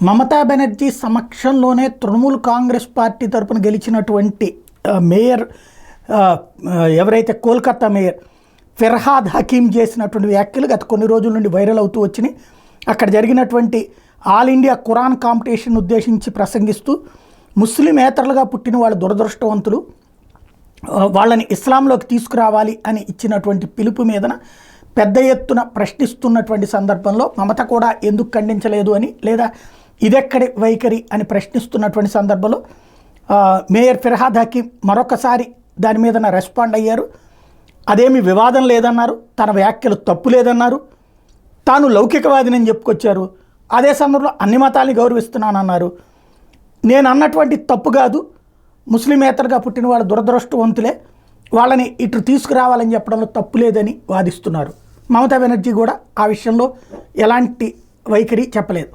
మమతా బెనర్జీ సమక్షంలోనే తృణమూల్ కాంగ్రెస్ పార్టీ తరపున గెలిచినటువంటి మేయర్ ఎవరైతే కోల్కతా మేయర్ ఫిర్హాద్ హకీం చేసినటువంటి వ్యాఖ్యలు గత కొన్ని రోజుల నుండి వైరల్ అవుతూ వచ్చినాయి. అక్కడ జరిగినటువంటి ఆల్ ఇండియా ఖురాన్ కాంపిటీషన్ ఉద్దేశించి ప్రసంగిస్తూ ముస్లిమేతరులుగా పుట్టిన వాళ్ళు దురదృష్టవంతులు, వాళ్ళని ఇస్లాంలోకి తీసుకురావాలి అని ఇచ్చినటువంటి పిలుపు మీదన పెద్ద ఎత్తున ప్రశ్నిస్తున్నటువంటి సందర్భంలో మమత కూడా ఎందుకు ఖండించలేదు అని, లేదా ఇదెక్కడి వైఖరి అని ప్రశ్నిస్తున్నటువంటి సందర్భంలో మేయర్ ఫిర్హాద్ హకీం మరొకసారి దాని మీదన రెస్పాండ్ అయ్యారు. అదేమి వివాదం లేదన్నారు, తన వ్యాఖ్యలు తప్పు లేదన్నారు, తాను లౌకికవాదిని చెప్పుకొచ్చారు. అదే సందర్భంలో అన్ని మతాల్ని గౌరవిస్తున్నానన్నారు. నేను అన్నటువంటి తప్పు కాదు, ముస్లిమేతరుగా పుట్టిన వాళ్ళు దురదృష్టవంతులే, వాళ్ళని ఇటు తీసుకురావాలని చెప్పడంలో తప్పు లేదని వాదిస్తున్నారు. మమతా బెనర్జీ కూడా ఆ విషయంలో ఎలాంటి వైఖరి చెప్పలేదు.